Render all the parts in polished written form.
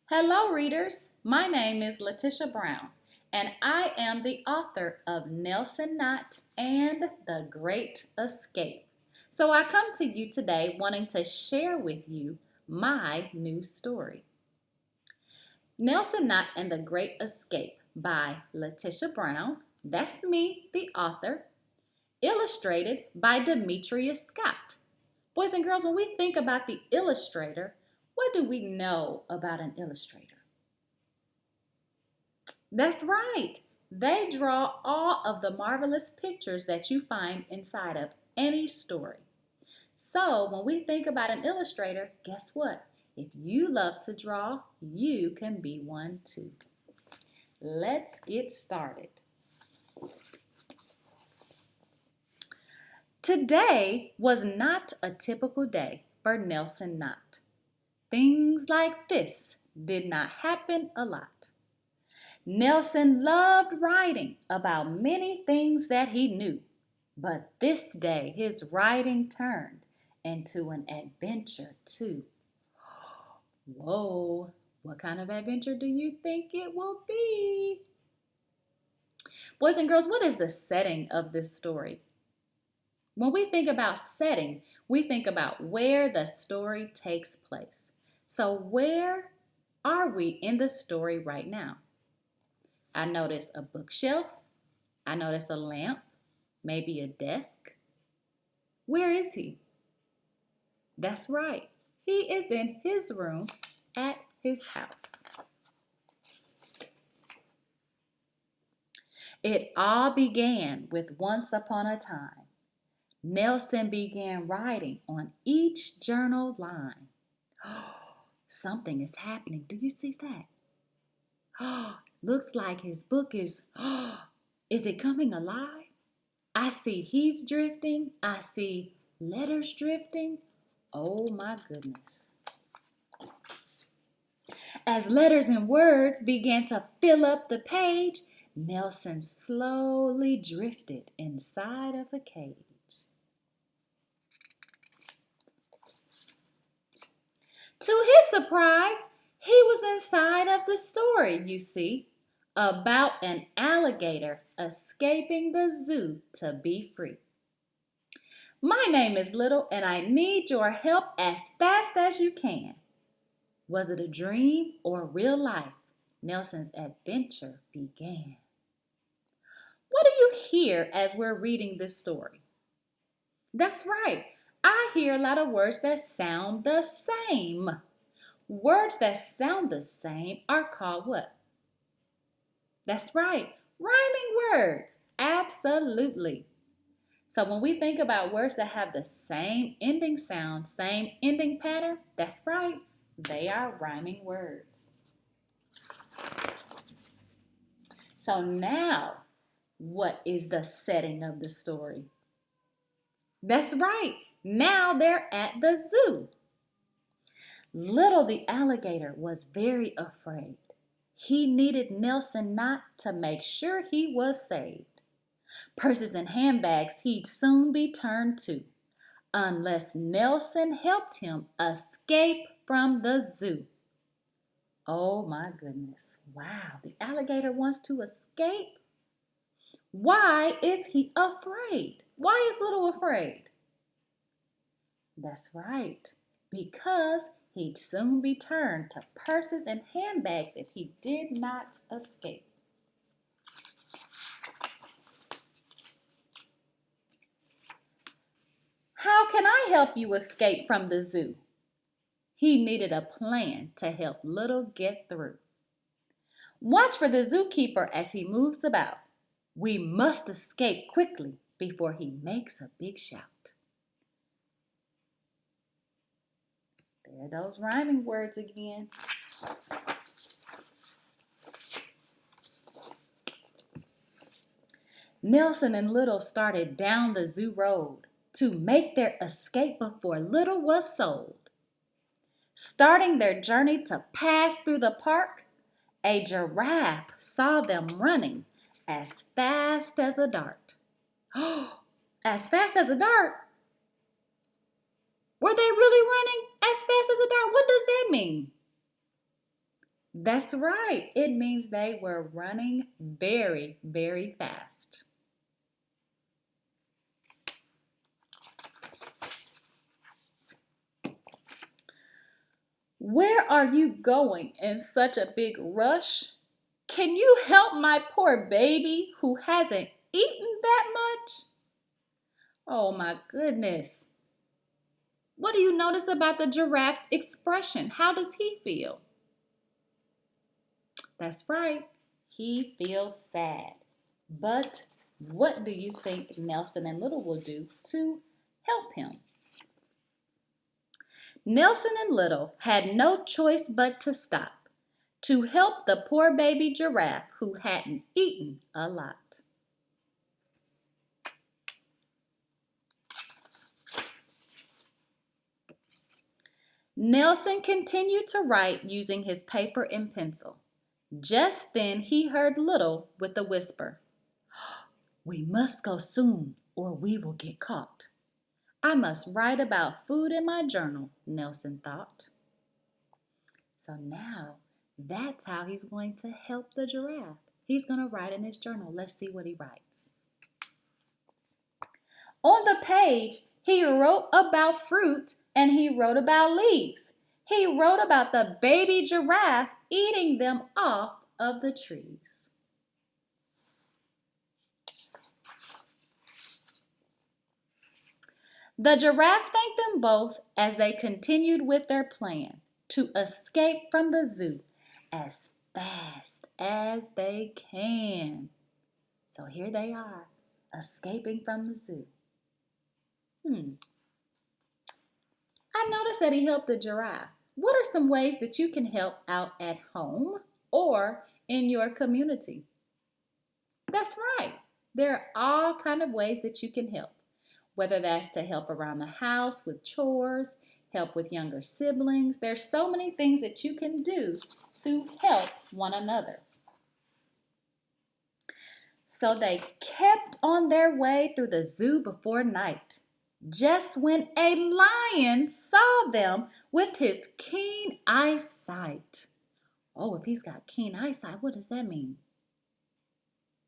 Hello, readers. My name is Latisha Brown, and I am the author of Nelson Knott and The Great Escape. So I come to you today wanting to share with you my new story. Nelson Knott and the Great Escape by Latisha Brown. That's me, the author. Illustrated by Demetrius Scott. Boys and girls, when we think about the illustrator, what do we know about an illustrator? That's right. They draw all of the marvelous pictures that you find inside of any story. So, when we think about an illustrator, guess what? If you love to draw, you can be one too. Let's get started. Today was not a typical day for Nelson Knott. Things like this did not happen a lot. Nelson loved writing about many things that he knew, but this day his writing turned into an adventure too. Whoa, what kind of adventure do you think it will be? Boys and girls, what is the setting of this story? When we think about setting, we think about where the story takes place. So where are we in the story right now? I notice a bookshelf. I notice a lamp, maybe a desk. Where is he? That's right. He is in his room at his house. It all began with once upon a time. Nelson began writing on each journal line. Something is happening. Do you see that? Looks like his book is it coming alive? I see he's drifting. I see letters drifting. Oh my goodness. As letters and words began to fill up the page, Nelson slowly drifted inside of a cage. To his surprise, he was inside of the story, you see, about an alligator escaping the zoo to be free. My name is Little, and I need your help as fast as you can. Was it a dream or real life? Nelson's adventure began. What do you hear as we're reading this story? That's right. I hear a lot of words that sound the same. Words that sound the same are called what? That's right, rhyming words. Absolutely. So when we think about words that have the same ending sound, same ending pattern, that's right, they are rhyming words. So now, what is the setting of the story? That's right, now they're at the zoo. Little the alligator was very afraid. He needed Nelson Knott to make sure he was saved. Purses and handbags he'd soon be turned to, unless Nelson helped him escape from the zoo. Oh my goodness, wow, the alligator wants to escape? Why is he afraid? Why is Little afraid? That's right, because he'd soon be turned to purses and handbags if he did not escape. How can I help you escape from the zoo? He needed a plan to help Little get through. Watch for the zookeeper as he moves about. We must escape quickly before he makes a big shout. There are those rhyming words again. Nelson and Little started down the zoo road to make their escape before Little was sold. Starting their journey to pass through the park, a giraffe saw them running as fast as a dart. As fast as a dart? Were they really running as fast as a dart? What does that mean? That's right. It means they were running very, very fast. Where are you going in such a big rush? Can you help my poor baby who hasn't eaten that much? Oh my goodness. What do you notice about the giraffe's expression? How does he feel? That's right. He feels sad. But what do you think Nelson and Little will do to help him? Nelson and Little had no choice but to stop to help the poor baby giraffe who hadn't eaten a lot. Nelson continued to write using his paper and pencil. Just then he heard Little with a whisper. We must go soon or we will get caught. I must write about food in my journal, Nelson thought. So now that's how he's going to help the giraffe. He's going to write in his journal. Let's see what he writes. On the page, he wrote about fruit and he wrote about leaves. He wrote about the baby giraffe eating them off of the trees. The giraffe thanked them both as they continued with their plan to escape from the zoo as fast as they can. So here they are, escaping from the zoo. I noticed that he helped the giraffe. What are some ways that you can help out at home or in your community? That's right. There are all kinds of ways that you can help. Whether that's to help around the house with chores, help with younger siblings. There's so many things that you can do to help one another. So they kept on their way through the zoo before night. Just when a lion saw them with his keen eyesight. Oh, if he's got keen eyesight, what does that mean?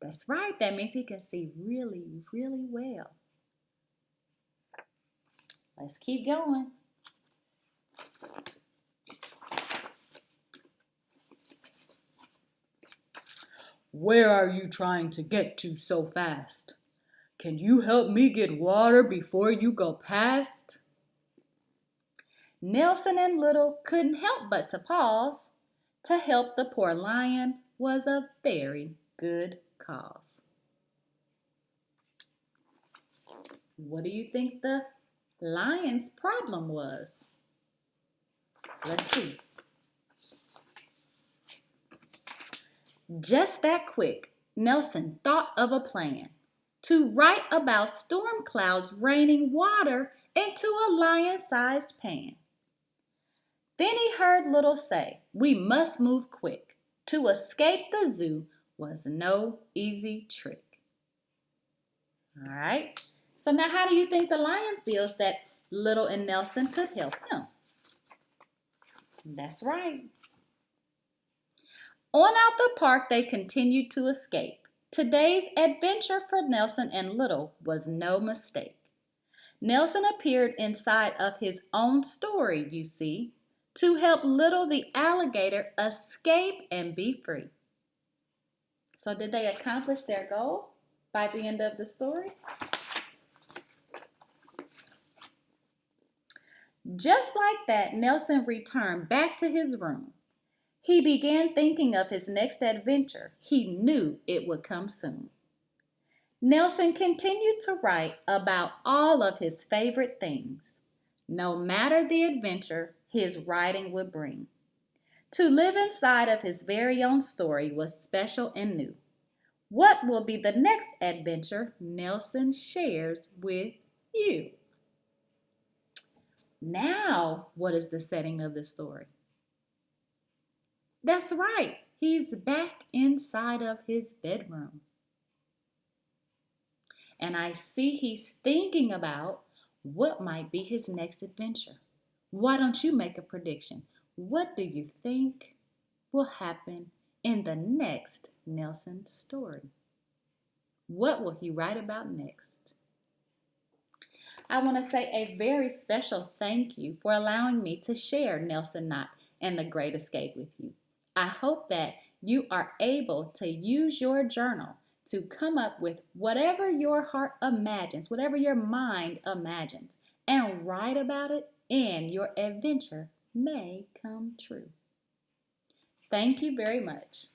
That's right, that means he can see really, really well. Let's keep going. Where are you trying to get to so fast? Can you help me get water before you go past? Nelson and Little couldn't help but to pause. To help the poor lion was a very good cause. What do you think the lion's problem was? Let's see. Just that quick, Nelson thought of a plan to write about storm clouds raining water into a lion-sized pan. Then he heard Little say, we must move quick. To escape the zoo was no easy trick. All right, so now how do you think the lion feels that Little and Nelson could help him? That's right. On out the park they continued to escape. Today's adventure for Nelson and Little was no mistake. Nelson appeared inside of his own story, you see, to help Little the alligator escape and be free. So did they accomplish their goal by the end of the story? Just like that, Nelson returned back to his room. He began thinking of his next adventure. He knew it would come soon. Nelson continued to write about all of his favorite things, no matter the adventure his writing would bring. To live inside of his very own story was special and new. What will be the next adventure Nelson shares with you? Now, what is the setting of the story? That's right, he's back inside of his bedroom. And I see he's thinking about what might be his next adventure. Why don't you make a prediction? What do you think will happen in the next Nelson story. What will he write about next? I want to say a very special thank you for allowing me to share Nelson Knott and the Great Escape with you. I hope that you are able to use your journal to come up with whatever your heart imagines, whatever your mind imagines, and write about it, and your adventure may come true. Thank you very much.